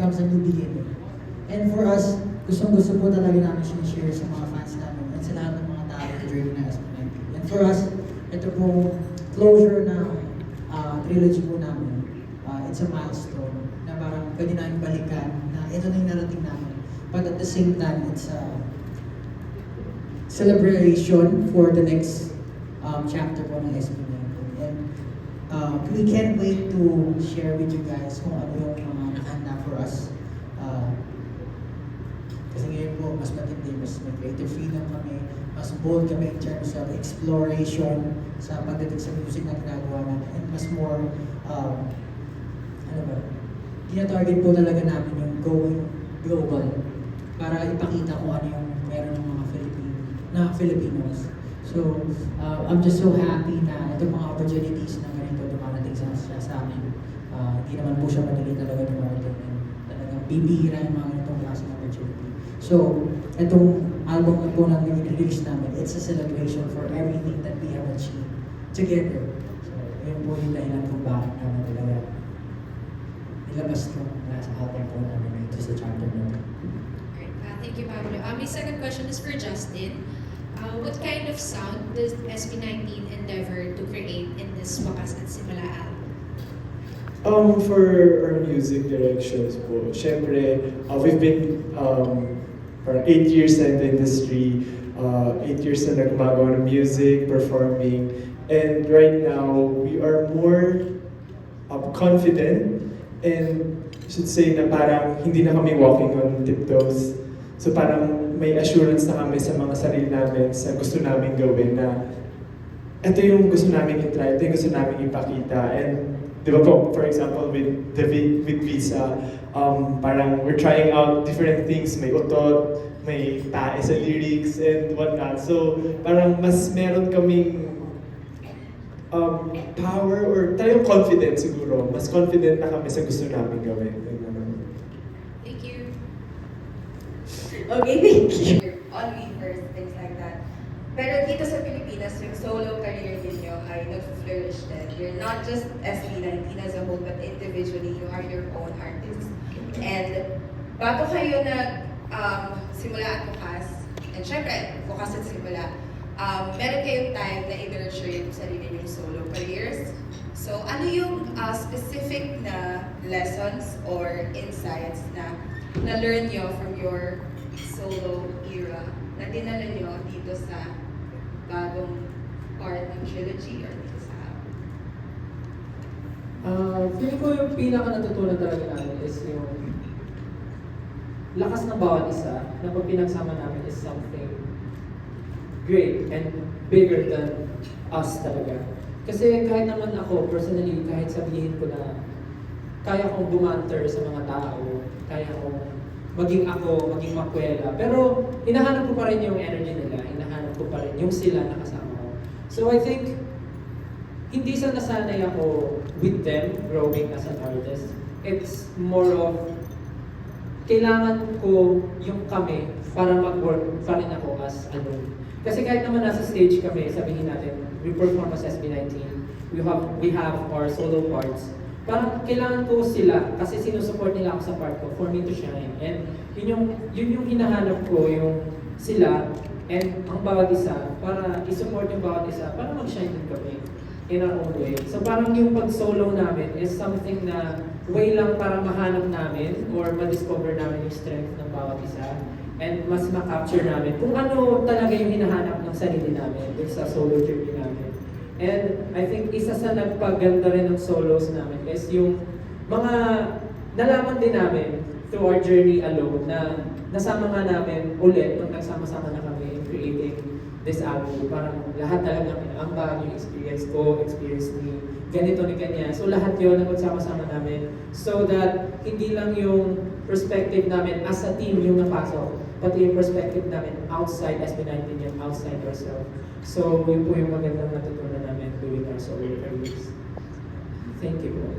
becomes a new beginning. And for us, gustong-gusto po talaga namin sinishare sa mga fans namin at sa lahat ng mga tao sa journey ng SB19. And for us, ito po closure ng trilogy po namin. It's a milestone na parang pwede namin balikan na ito na yung narating namin. But at the same time, it's a celebration for the next chapter po ng SB19. And we can't wait to share with you guys kung ano yung mga nakahanda for us. Kasi ngayon po, mas matindi, mas may creative freedom kami, mas bold kami in terms of exploration sa pagdating sa music na ginagawa namin, and mas more, tinatarget po talaga namin yung going global para ipakita kung ano yung meron ng mga Filipinos. So, I'm just so happy na itong mga opportunities na ganito dumarating sa amin. Hindi naman po siya madali talaga dumarating. Talagang bibihira yung mga ganitong klaseng opportunity. So, itong album na po na nag-release namin, it's a celebration for everything that we have achieved together. So, yun po yung dahilan kung bakit naman talaga nilabas ko sa album po namin ito sa chapter na ito. Alright, thank you, Pablo. My second question is for Justin. What kind of sound does SB19 endeavor to create in this Wakas at Simula album? For our music directions po, syempre, we've been parang 8 years na in the industry, 8 years na gumagawa ng music, performing, and right now, we are more confident, and I should say na parang hindi na kami walking on tiptoes. So parang may assurance na kami sa mga sarili namin, sa gusto namin gawin na ito yung gusto namin i-try, ito yung gusto namin ipakita. And di ba po, for example, with Visa, parang we're trying out different things. May utot, may tae sa lyrics, and whatnot. So parang mas meron kaming power or tayong confidence siguro. Mas confident na kami sa gusto namin gawin. Thank you. Okay, thank you. On me first, things like that. Pero dito sa Pilipinas, yung solo career ninyo ay nag-flourish din. You're not just SB19 as a whole, but individually, you are your own artist. And bago kayo simula at Wakas, and syempre, Wakas at Simula, meron kayong time na i-nurture yung sarili yung solo careers. So, ano yung specific na lessons or insights na na-learn nyo from your solo era na dinala nyo dito sa bagong part ng trilogy or dito sa Feeling ko yung pinaka natutunan talaga namin is yung lakas ng bawat isa na pag pinagsama namin is something great and bigger than us talaga. Kasi kahit naman ako, personally, kahit sabihin ko na kaya kong bumanter sa mga tao, kaya kong maging ako, maging makwela, pero hinahanap ko pa rin yung energy nila, hinahanap ko pa rin yung sila na kasama ko. So I think, hindi sa nasanay ako with them growing as an artist. It's more of, kailangan ko yung kami para mag-work pa rin ako as alone. Kasi kahit naman nasa stage kami, sabihin natin, we perform as SB19, we have our solo parts, parang kailangan ko sila kasi sinusupport nila ako sa part ko for me to shine. And yun yung hinahanap ko, yung sila and ang bawat isa para i-support yung bawat isa para mag-shine din kami in our own way. So parang yung pag-solo namin is something na way lang para mahanap namin or ma-discover namin yung strength ng bawat isa and mas ma-capture namin kung ano talaga yung hinahanap ng sarili namin dun sa solo journey namin. And I think isa sa nagpaganda rin ng solos namin is yung mga nalaman din namin through our journey alone na nasama nga namin ulit nung nagsama-sama na kami in creating this album. Parang lahat talaga ang bagong experience ko, experience ni ganito ni ganyan. So lahat yun nagsama-sama namin so that hindi lang yung perspective namin as a team yung napasok, pati yung perspective namin outside SB19 yung outside ourselves. So yun po yung magandang natutunan namin during our solo careers. Thank you po.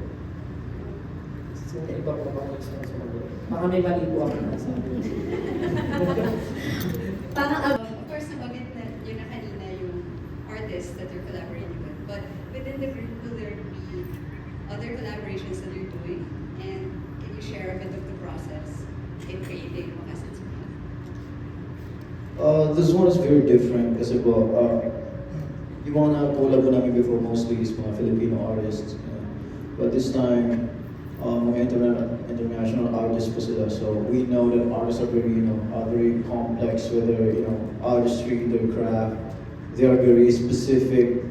So iba po ba ako sa solo? Baka may mali po ako na sabi. parang Of course, nabanggit na yun na kanina yung artists that you're collaborating with. But within the group, will there be other collaborations that you're doing? And can you share a bit of the process in creating Wakas at Simula? This one is very different kasi po, yung mga na-collab namin before mostly is mga Filipino artists. But this time, mga international artists po sila. So we know that artists are very, very complex with their, artistry, their craft. They are very specific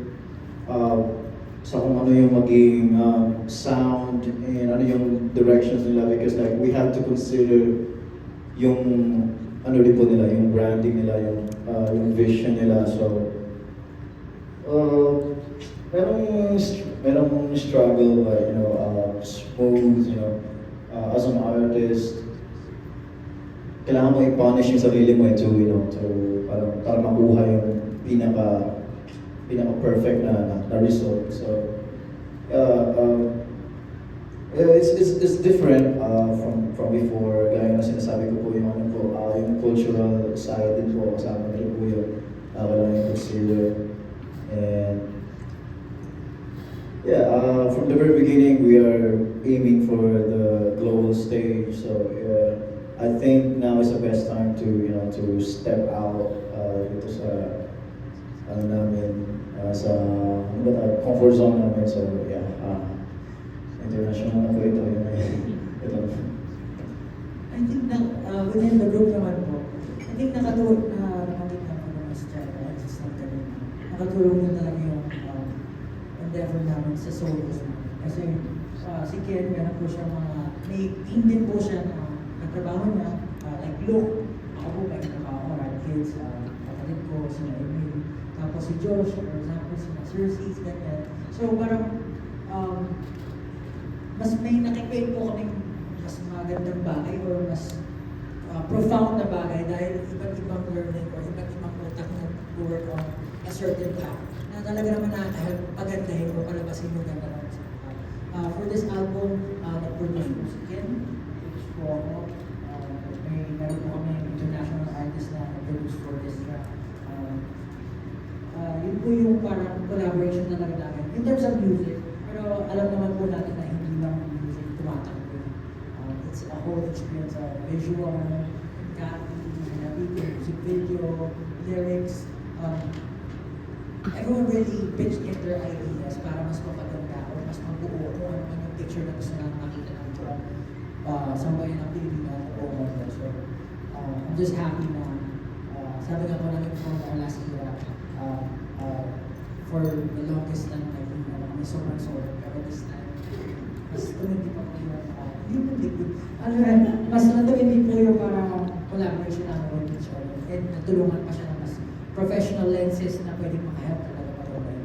sa kung ano yung maging sound and ano yung directions nila because like we have to consider yung ano rin po nila, yung branding nila, yung vision nila. So, merong struggle, like, smooth, as an artist, kailangan mo i-punish yung sarili mo to para makuha yung pinaka-perfect na result. So, it's different from before. Gaya na sinasabi ko po yung cultural side din po kasama rin po yun. Kailangan yung consider. And from the very beginning, we are aiming for the global stage. So I think now is the best time to step out dito sa sa comfort zone namin. So international na po ito. Ito. I think na within the group naman po, I think nakatulong na nakakita ko naman sa China at sa kanina. Nakatulong na talaga yung endeavor namin sa solos namin. Kasi si Ken, meron po siya may team din po siya na nagtrabaho niya, like Luke, ako po may trabaho, Rad Kids, kapatid ko, sina Emil, tapos si Josh, for example, sina Cersei, ganyan. So parang, mas may nakikita po kami mas magandang bagay or mas profound na bagay dahil iba't ibang learning or iba't ibang utak na work on a certain craft na talaga naman nakakahal pagandahin o palabasin mo ganda naman sa for this album, nag-produce po si Ken, produce po ako. Meron po kami international artist na nag-produce for this track. Yun po yung parang collaboration na talaga namin in terms of music. Pero alam naman po natin na hindi lang music tumatakbo. It's a whole experience of visual, copy, music video, lyrics. Everyone really pitched in their ideas para mas mapaganda o mas mabuo kung ano yung picture na gusto natin makita ng sambayan ng Pilipinas o Mondo. So, I'm just happy na sabi nga po namin from our last era, for the longest time, may sobrang solid. Pero this time, mas tumindi pa po yung, mas natumindi po yung parang collaboration namin with each other. And natulungan pa siya ng mas professional lenses na pwedeng makahelp talaga patuloy.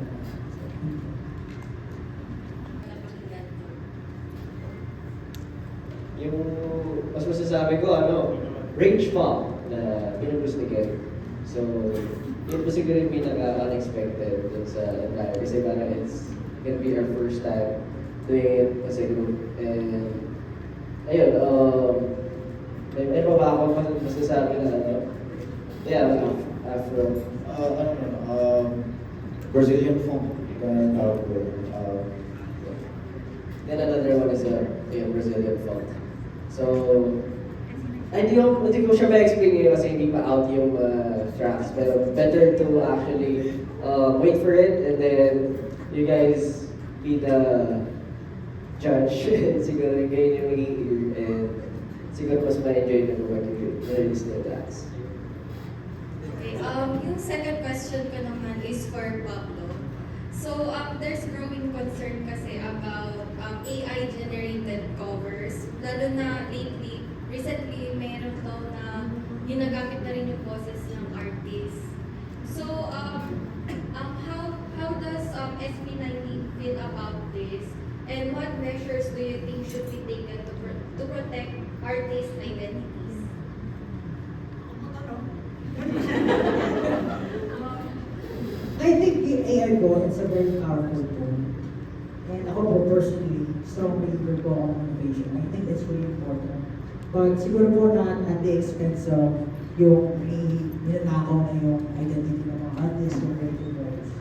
Yung mas masasabi ko, range pop na pinubus ni Ken. So, yun po siguro yung pinaka-unexpected dun sa entire. Kasi parang it's gonna be our first time doing it as a group. And, ayun, may pa ba ako masasabi na Afro. Brazilian funk. Then another one is Brazilian funk. So, hindi ko siya ma-explain ngayon kasi hindi pa out yung tracks. Pero better to actually wait for it and then you guys be the judge. Siguro kayo yung maging ear and siguro mas ma-enjoy na kung mag-release na tracks. Okay, yung second question ko naman is for Pablo. So, there's growing concern kasi about AI-generated covers. Lalo na recently, mayroon daw na ginagamit na rin yung boses ng artist. So, how does SB19 feel about this? And what measures do you think should be taken to protect artist identities? I think the AI po, it's a very powerful tool. And ako po personally, strong believer po on innovation. I think it's really important. But siguro po not at the expense of yung ninanakaw na yung identity ng mga artists or creative rights.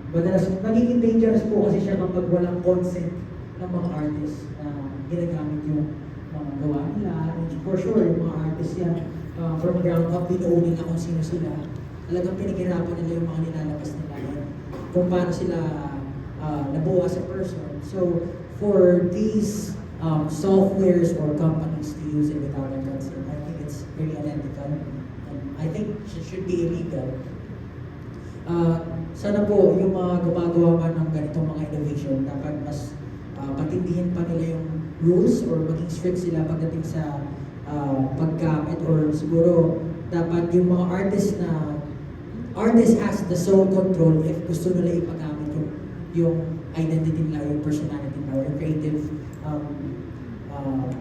Madalas, nagiging dangerous po kasi siya kapag walang consent ng mga artists na ginagamit yung mga gawa nila. And for sure, yung mga artists yan, from ground up, binuo nila kung sino sila. Talagang pinaghirapan nila yung mga nilalabas nila. And kung paano sila nabuo as a person. So, for these softwares or companies to use it without a consent, I think it's very unethical. And I think it should be illegal. Sana po yung mga gumagawa man ng ganitong mga innovation, dapat mas patindihin pa nila yung rules or maging strict sila pagdating sa paggamit, or siguro dapat yung mga artist has the sole control if gusto nila ipagamit yung identity nila, yung personality nila, or yung creative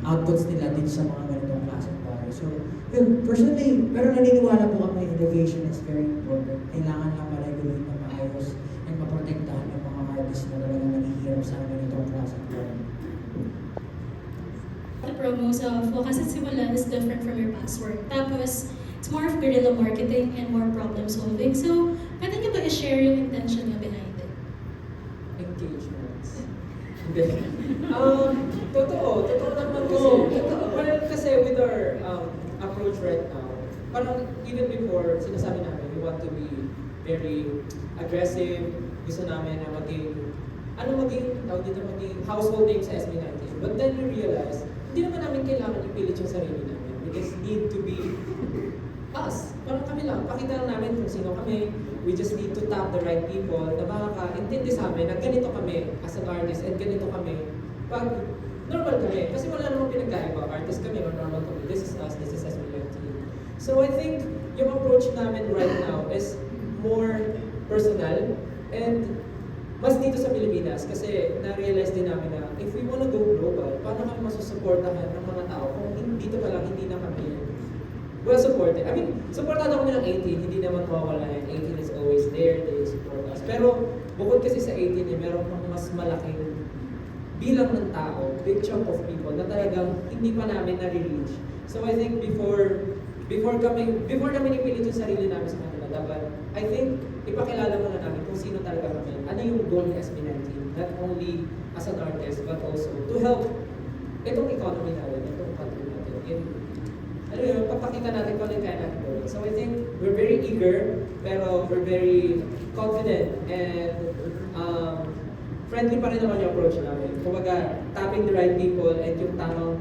outputs nila din sa mga ganitong klaseng bagay. So, yun, personally, pero naniniwala po kami innovation is very important. Kailangan lang ma-regulate na maayos and maprotektahan yung mga artists na talagang naghihirap sa ganitong klaseng bagay. The promos of Wakas at Simula is different from your past work. Tapos, it's more of guerrilla marketing and more problem solving. So, pwede niyo ba i-share yung intention niyo behind it? Engagements. Hindi. Totoo naman kasi. Well, kasi with our approach right now, parang even before, sinasabi namin, we want to be very aggressive. Gusto namin na maging household name sa SB19. But then we realized, hindi naman namin kailangan ipilit yung sarili namin. We just need to be us. Parang kami lang. Pakita lang namin kung sino kami. We just need to tap the right people na makakaintindi sa amin na ganito kami as an artist and ganito kami pag normal kami. Kasi wala namang pinagkaiba. Artist kami or normal kami. This is us. This is SB19. So I think yung approach namin right now is more personal and mas dito sa Pilipinas kasi na-realize din namin na if we wanna go global, paano kami masusuportahan ng mga tao kung dito pa lang hindi na kami well supported. I mean, supportado kami ng 18, hindi naman mawawala yan. 18 is always there, they support us. Pero bukod kasi sa 18, meron pang mas malaking bilang ng tao, big chunk of people na talagang hindi pa namin nare-reach. So I think before namin ipilit yung sarili namin sa kanila, dapat, I think, ipakilala muna namin kung sino talaga kami. Ano yung goal ni SB19, not only as an artist, but also to help itong economy natin, itong country natin. Ano yun, papakita natin kung ano yung kaya natin gawin. So I think we're very eager, pero we're very confident and friendly pa rin naman yung approach namin. Kumbaga, tapping the right people and yung tamang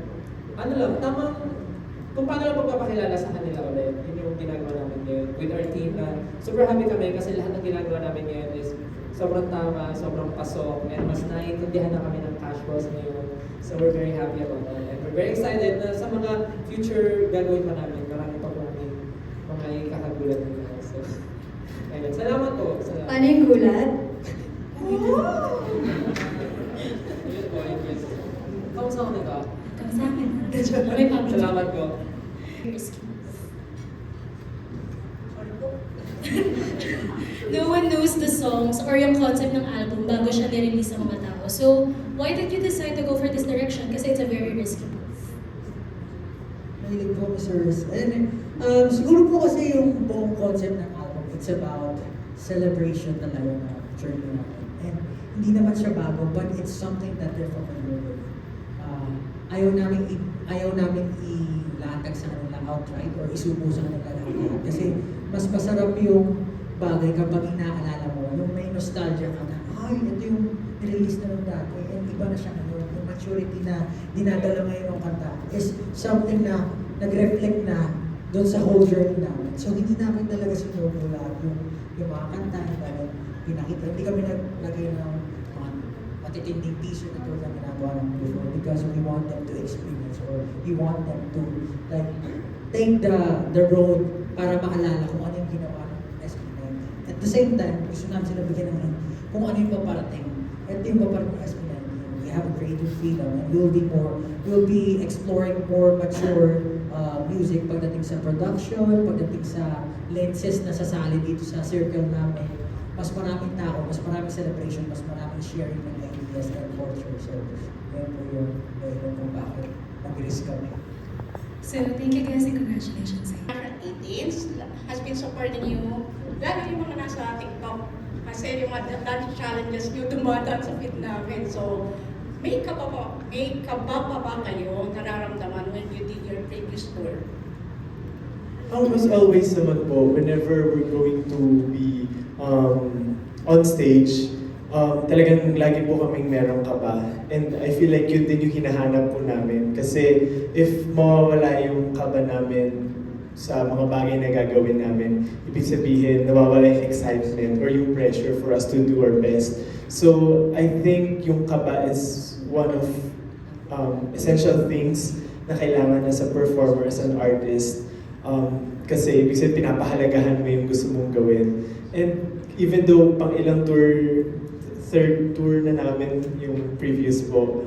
kung paano lang magpapakilala sa kanila ulit. Yun yung ginagawa namin ngayon with our team na super happy kami kasi lahat ng ginagawa namin ngayon is sobrang tama, sobrang pasok, and mas naiintindihan na kami ng cash flows ngayon. So we're very happy about that. And we're very excited na sa mga future gagawin pa namin. Marami pa po namin mga ikakagulat nila. So, ayun. Salamat po. Salamat. Paano yung gulat? Yun po, yun po. Kamusta kami ka? Sa akin. May pamilya. Salamat po. No one knows the songs or yung concept ng album bago siya nirelease ng mga tao. So, why did you decide to go for this direction? Kasi it's a very risky move. Mahilig po ako sa risk. And siguro po kasi yung buong concept ng album, it's about celebration talaga na journey natin. And hindi naman siya bago, but it's something that they're familiar with. Ayaw namin ilatag sa kanila outright or isubo sa kanila lahat. Kasi mas masarap yung bagay kapag inaalala mo, yung may nostalgia ka na, ay, ito yung release na nung dati, and iba na siya ngayon. Yung maturity na dinadala ngayon ng kanta is something na nag-reflect na doon sa whole journey namin. So hindi namin talaga sinubula yung mga kanta na pinakita. Hindi kami naglagay ng mga matitinding piso na tulad ng ginagawa namin before because we want them to experience or we want them to like take the road para maalala kung ano yung ginawa ng SB19. At the same time, gusto namin sila bigyan ng kung ano yung paparating. Ito yung paparating ng SB19. We have a creative freedom and we'll be exploring more mature music pagdating sa production, pagdating sa lenses na sasali dito sa circle namin. Mas maraming tao, mas maraming celebration, mas maraming sharing ng ideas and culture. So, yun po yun. Yun kung bakit mag-risk kami. So, thank you guys and congratulations. 18 has been supporting you, lalo yung mga nasa TikTok. Kasi yung mga dance challenges nyo dumadaan sa feed namin. So, May kaba pa ba kayo nararamdaman when you did your previous tour? As always naman po, whenever we're going to be on stage, talagang lagi po kaming merong kaba. And I feel like yun din yung hinahanap po namin. Kasi if mawawala yung kaba namin sa mga bagay na gagawin namin, ibig sabihin, nawawala yung excitement or yung pressure for us to do our best. So I think yung kaba is one of essential things na kailangan as a performer, as an artist. Kasi ibig sabihin, pinapahalagahan mo yung gusto mong gawin. And even though pang ilang tour, third tour na namin yung previous po,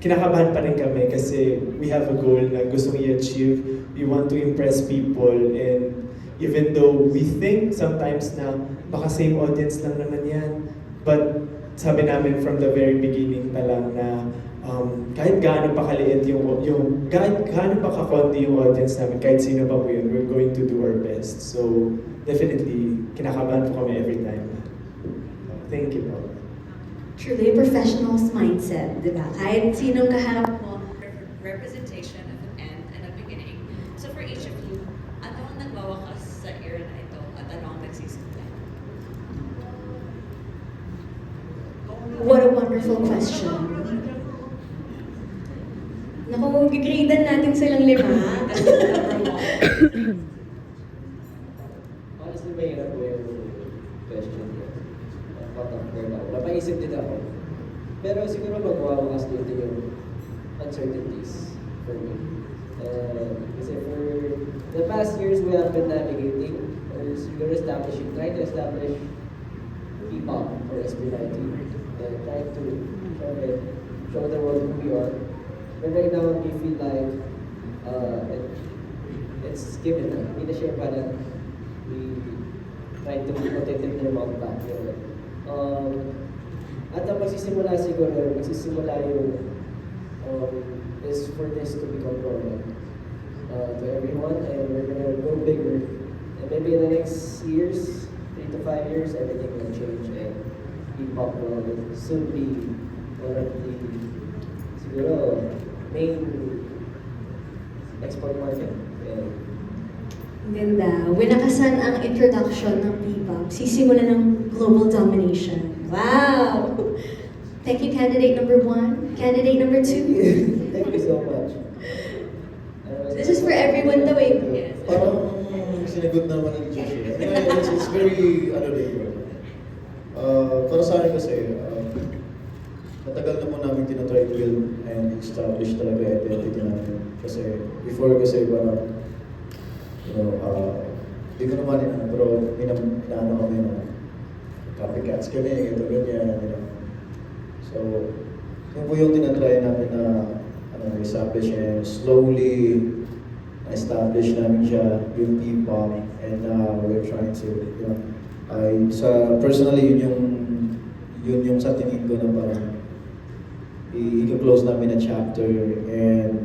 kinakabahan pa rin kami kasi we have a goal na gustong i-achieve. We want to impress people, and even though we think sometimes na baka same audience lang naman yan, but sabi namin from the very beginning pa lang na kahit gaano pa kaliit kahit gaano pa kakonti yung audience namin, kahit sino pa po yun, we're going to do our best. So, definitely, kinakabahan po kami every time. Thank you po. Truly a professional's mindset, di ba? Kahit sinong kaharap mo. Representation of an end and a beginning. So for each of you, ano ang nagwawakas sa era na ito at ano ang nagsisimula? What a wonderful question. Naku, gigradean natin silang 5. Honestly, mahirap po yung question niya. Napaisip din ako. Pero siguro magwawakas dito yung uncertainties for me. Kasi for the past years, we have been navigating or siguro trying to establish P-pop or SB19 and trying to show the world who we are. But right now, we feel like it's given na. Hindi na siya parang we try to put it in their mouth back. At ang magsisimula yung is for this to become normal to everyone, and we're gonna go bigger. And maybe in the next years, 3 to 5 years, everything will change and P-pop will soon be one of the siguro main export market. Ganda. Winakasan ang introduction ng P-pop. Sisimula ng global domination. Wow! Thank you, candidate number 1. Candidate number 2. Thank you so much. This is for everyone to wait. Yes. Parang sinagot na naman ng Josh. It's very, para sa akin kasi, matagal na po namin tinatry to build and establish talaga yung identity namin. Kasi, before kasi parang, hindi ko naman pero inaano kami na copycats kami, ito ganyan, So, yun po yung tinatry namin na establish and slowly establish namin siya yung P-pop, and we're trying to, personally, yun yung sa tingin ko na parang i-close namin na chapter and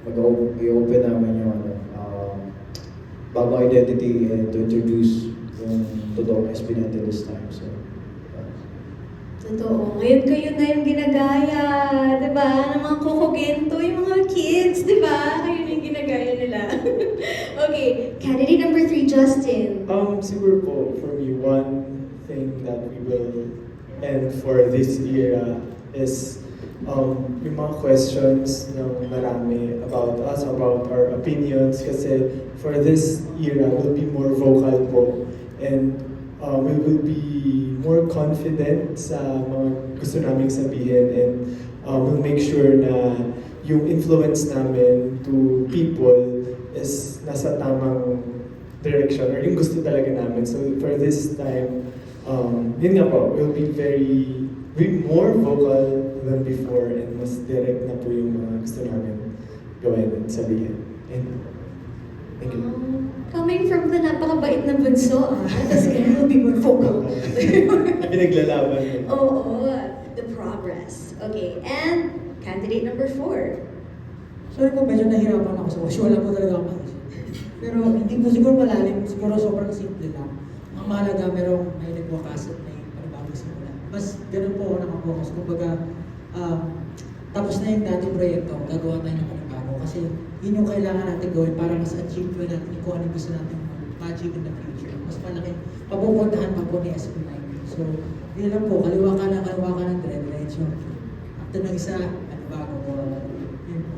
i-open namin yung bagong identity and to introduce yung totoong SB19 this time. So, Totoo. Ngayon kayo na yung ginagaya, di ba? Ng mga kokogento, yung mga kids, di ba? Kayo na yung ginagaya nila. Okay, candidate number 3, Justin. Siguro po, for me, one thing that we will end for this era is yung mga questions ng marami about us, about our opinions, kasi for this era, we'll be more vocal po, and we will be more confident sa mga gusto naming sabihin, and we'll make sure na yung influence namin to people is nasa tamang direction, or yung gusto talaga namin. So for this time, yun nga po, we'll be more vocal than before, and mas direct na po yung mga gusto namin gawin at sabihin. And thank you. Coming from the napakabait na bunso, tapos kaya will be more vocal. Pinaglalaban. Oo, the progress. Okay, and candidate number 4. Sorry po, medyo nahirapan ako sa question. Wala po talaga ako maisip. Pero hindi po siguro malalim, siguro sobrang simple lang. Ang mahalaga, may nagwakas at may panibagong simula. Mas ganun po ako nakapokus. Kumbaga, tapos na yung dating proyekto, gagawa tayo ng panibago. Kasi yun yung kailangan natin gawin para mas achieve ko natin kung ano gusto natin ma-achieve in the future. Mas malaki, papupuntahan pa po ni SB19. So, yun lang po, kaliwa ka ng dire-diretso. After ng isa, panibago ko. Yun po.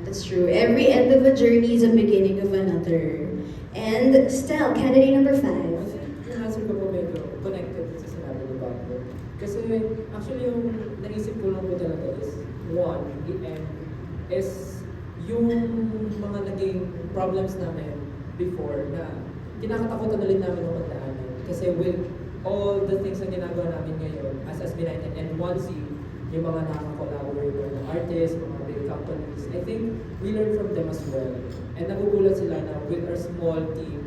That's true. Every end of a journey is a beginning of another. And Stel, candidate number 5. Yung answer ko po medyo connected sa sinabi ni Pablo. Kasi actually yung naisip ko lang po talaga is, one, the end is yung mga naging problems namin before na kinakatakutan ulit namin ng pagdaanan. Kasi with all the things na ginagawa namin ngayon as SB19 and 1Z, yung mga nakaka-collaborate ng artists, mga big companies, I think we learn from them as well. And nagugulat sila na with our small team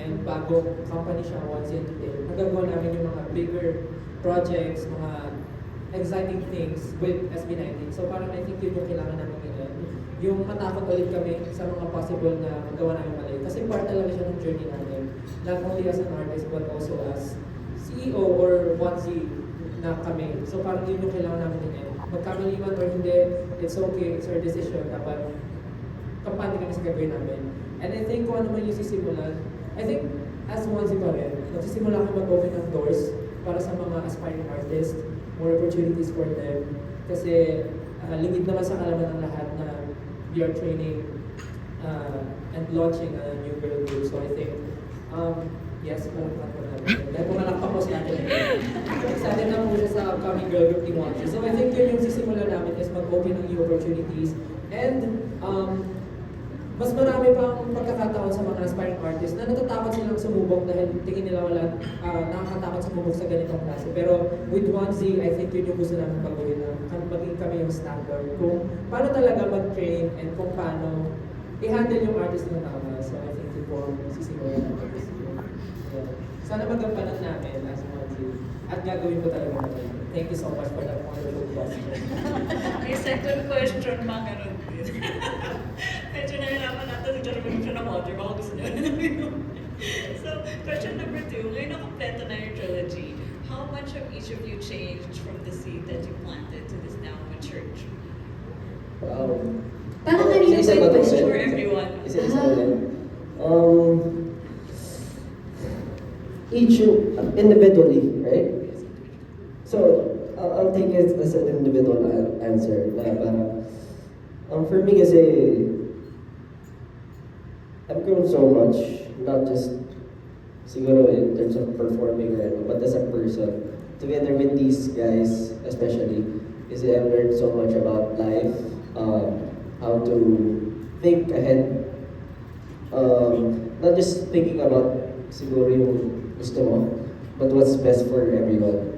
and bago company siya, 1Z Entertainment, nagagawa namin yung mga bigger projects, mga exciting things with SB19. So parang I think yun yung kailangan namin ngayon. Yung matakot ulit kami sa mga possible na magawa namin mali. Kasi part talaga siya ng journey namin. Not only as an artist but also as CEO or 1Z na kami. So parang yun yung kailangan namin ngayon. Magkamali man or hindi, it's okay, it's our decision. Dapat kampante kami sa gagawin namin. And I think kung ano man yung sisimulan, I think as 1Z pa rin, magsisimula kami mag-open ng doors para sa mga aspiring artists, more opportunities for them. Kasi lingid naman sa kalaman ng lahat na we are training and launching a new girl group. So I think, yes, malakpan po natin. Dahil pumalakpan po sa atin. Excited na po siya sa upcoming girl group ni Monty. So I think yun yung sisimulan namin is mag-open ng new opportunities. And mas marami pang pagkakataon sa mga aspiring artists na natatakot silang sumubok dahil tingin nila wala nakakatakot sumubok sa ganitong klase. Pero with 1Z, I think yun yung gusto namin pagawin na maging kami yung standard kung paano talaga mag-train and kung paano i-handle yung artist ng tama. So I think yun po ang sisimulan namin this year. Yeah. Sana magampanan namin as 1Z at gagawin ko talaga namin. Thank you so much for that wonderful question. May second question, mga ganun din. Medyo nalalaman natin sa clarification ng water, baka gusto niyo. So, question number 2, ngayon na kompleto na your trilogy, how much have each of you changed from the seed that you planted to this now matured tree? Wow. Parang kanina Isa-isa ba pa ito, question. For everyone. Isa-isa ulit. Each individually, right? So, I'll take it as an individual answer. Na parang, for me kasi, I've grown so much, not just siguro in terms of performing or but as a person. Together with these guys, especially, kasi I've learned so much about life, how to think ahead, not just thinking about siguro yung gusto mo, but what's best for everyone.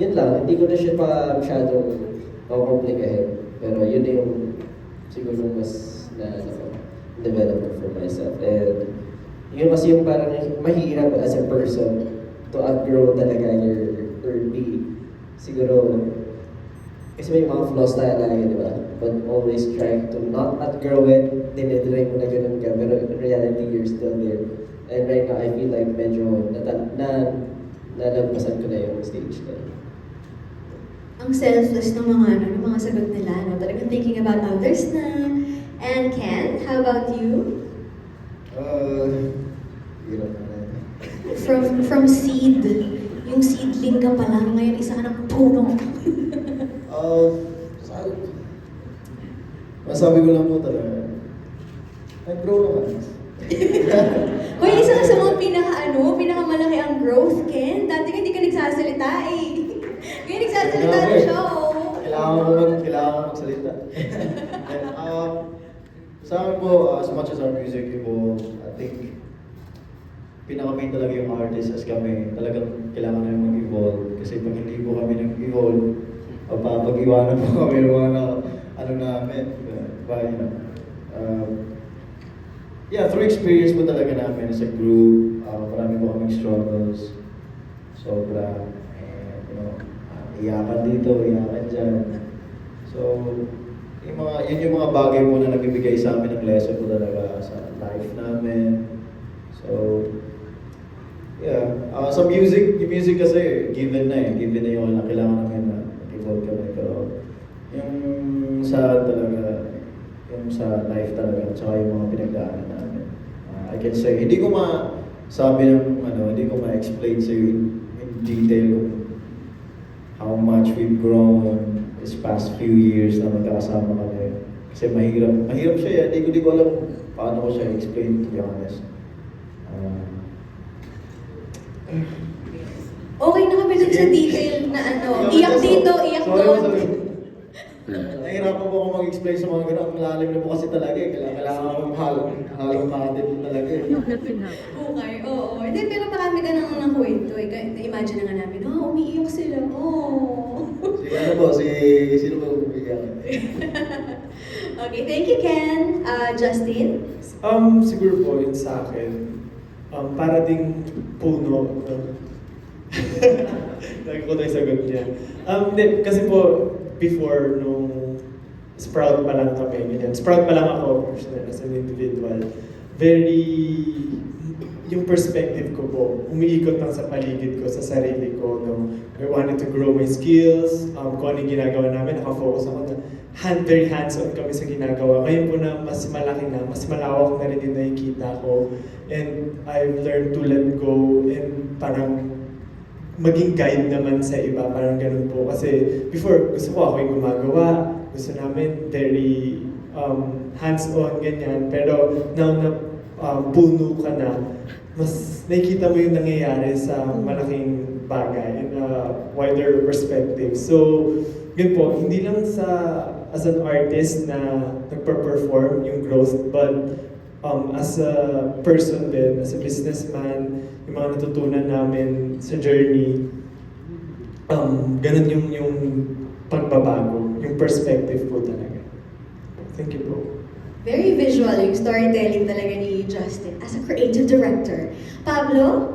Yun lang, hindi ko na siya pa masyadong complicated, pero yun na yung siguro mas develop for myself. And yun mas yung parang mahirap as a person to outgrow talaga your be. Siguro, kasi may mga flaws tayo lagi, di ba? But always trying to not outgrow it, dinidry mo na ganun ka, pero in reality, you're still there. And right now, I feel like medyo nalagpasan ko na yung stage na. Ang selfless ng mga sagot nila, no? Talagang thinking about others na. And Ken, how about you? Hirap na rin. From seed, yung seedling ka pa lang, ngayon isa ka ng puno. Masabi ko lang po talaga, nag-grow naman. Hoy, isa ka sa mga pinakamalaki ang growth, Ken. Dati ka hindi ka nagsasalita eh. Ngayon nagsasalita na siya, oh. Kailangan ko magsalita. Sa akin po, as much as our music evolved, I think pinaka-main talaga yung artist as kami, talagang kailangan namin mag-evolve. Kasi pag hindi po kami nag-evolve, pag-iwanan po kami ng mga ano namin. Yeah, through experience po talaga namin as a group, marami po kaming struggles. Sobra, iyakan dito, iyakan dyan. So, yun yung mga bagay po na nagbibigay sa amin ng lesson po talaga sa life namin. So, yeah. Sa music, yung music kasi given na yung kailangan namin na nag-evolve kami. Pero yung sa talaga, yung sa life talaga, tsaka yung mga pinagdaanan namin. I can say, hindi ko masabi ng hindi ko ma-explain sa in detail kung how much we've grown this past few years na magkakasama kami. Kasi mahirap siya, hindi ko alam paano ko siya explain, to be honest. Okay na kami dun sa detail na iyak dito, iyak doon. Nahihirapan po ako mag-explain sa mga ganun. Ang lalim na po kasi talaga eh. Kailangan akong halong katin po talaga eh. Okay, oo. Hindi, pero marami ka nang nakwento. Na-imagine na nga namin, umiiyak sila. Sino ba umiiyak? Okay, thank you, Ken. Justin? Siguro po yun sa akin, para ding puno. Lagi ko tayo sagot niya. Hindi, kasi po, before, nung sprout pa lang kami, ganyan. Sprout pa lang ako, personal, as an individual. Yung perspective ko po, umiikot lang sa paligid ko, sa sarili ko, no? I wanted to grow my skills, kung ano yung ginagawa namin, nakafocus ako na very hands-on kami sa ginagawa. Ngayon po na mas malaki na, mas malawak na rin yung nakikita ko. And I've learned to let go and parang maging guide naman sa iba, parang ganun po. Kasi before, gusto ko ako yung gumagawa, gusto namin very hands-on, ganyan. Pero now na puno ka na, mas nakikita mo yung nangyayari sa malaking bagay in a wider perspective. So, yun po, hindi lang as an artist na nagpa-perform yung growth, but as a person din, as a businessman, yung mga natutunan namin sa journey, ganun yung pagbabago, yung perspective po talaga. Thank you po. Very visual yung storytelling talaga ni Justin as a creative director. Pablo?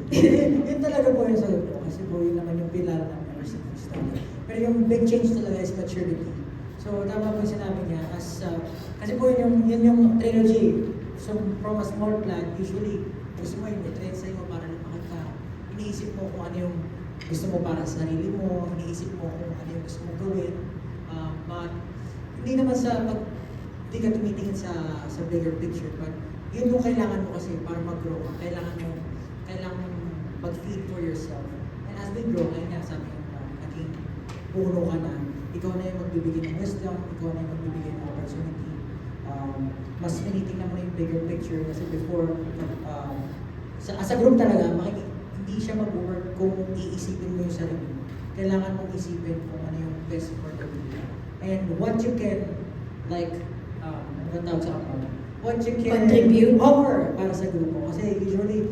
Yun talaga po yung sagot ko. Kasi po yun naman yung pilar ng Emerson Freestyle. Pero yung big change talaga is maturity. So tama po yung sinabi niya. Kasi po yun yung trilogy. So from a small plant, usually gusto mo yung i-train sa'yo para lumaki ka. Iniisip mo kung ano yung gusto mo para sa sarili mo. Iniisip mo kung ano yung gusto mo gawin. But hindi naman hindi ka tumitingin sa bigger picture. But yun yung kailangan mo kasi para mag-grow ka. Kailangan mo mag-feed for yourself. And as we grow, kaya nga sabi ko, naging puno ka na, ikaw na yung magbibigay ng wisdom, ikaw na yung magbibigay ng opportunity. Mas tinitingnan mo na yung bigger picture kasi before, as a group talaga, hindi siya mag-work kung iisipin mo yung sarili mo. Kailangan mong isipin kung ano yung best for the group. And what you can, what you can contribute offer para sa grupo. Kasi usually,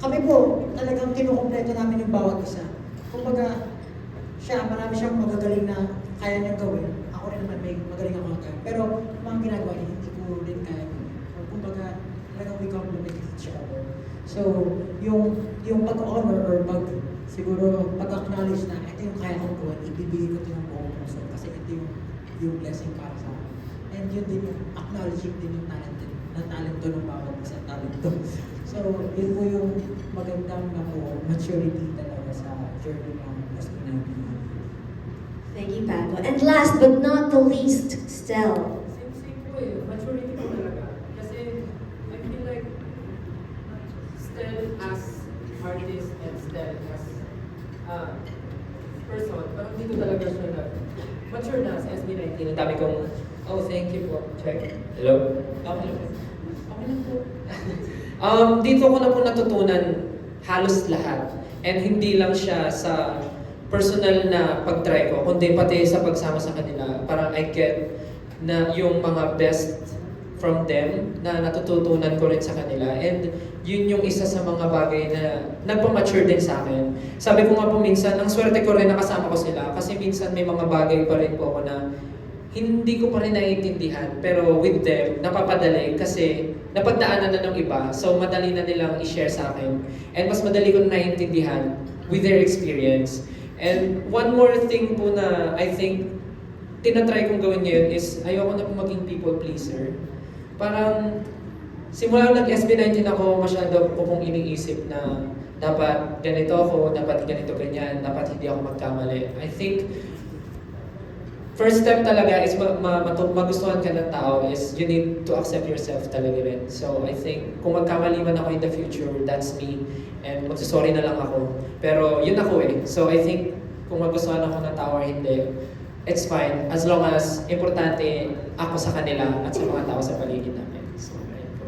kami po, talagang kinukompleto namin yung bawat isa. Kumbaga, marami siyang magagaling na kaya niyang gawin. Ako rin naman may magaling ako gawin. Pero mga ginagawa niya, hindi ko rin kaya gawin. So, kumbaga, talagang we complement each other. So, yung pag-honor or pag-acknowledge na ito yung kaya kong gawin, ibibigay ko ito ng buong puso kasi ito yung blessing para sa akin. And yun din yung acknowledging din yung talento ng bawat isang talento. So, yun po yung magandang maturity talaga sa journey ng SB19. Thank you, Pablo. And last but not the least, Stel. Same po eh. Maturity po talaga. Kasi I feel like Stel as artist and Stel as person, parang dito talaga siya na mature na sa SB19. Ang dami kong, thank you po. Check. Hello? Okay lang po. Dito ko na po natutunan halos lahat. And hindi lang siya sa personal na pag-try ko, kundi pati sa pagsama sa kanila. Parang I get na yung mga best from them na natututunan ko rin sa kanila. And yun yung isa sa mga bagay na nagpa-mature din sa akin. Sabi ko nga po minsan, ang swerte ko rin nakasama ko sila kasi minsan may mga bagay pa rin po ako na hindi ko pa rin naiintindihan. Pero with them, napapadali kasi napagdaanan na ng iba. So madali na nilang i-share sa akin. And mas madali ko na naiintindihan with their experience. And one more thing po na I think tinatry kong gawin ngayon is ayoko na po maging people pleaser. Parang simula nag-SB19 ako, masyado ko pong iniisip na dapat ganito ako, dapat ganito ganyan, dapat hindi ako magkamali. I think first step talaga is magustuhan ka ng tao is you need to accept yourself talaga rin. So I think kung magkamali man ako in the future, that's me. And magsasorry na lang ako. Pero yun ako eh. So I think kung magustuhan ako ng tao or hindi, it's fine. As long as importante ako sa kanila at sa mga tao sa paligid namin. So ayun po.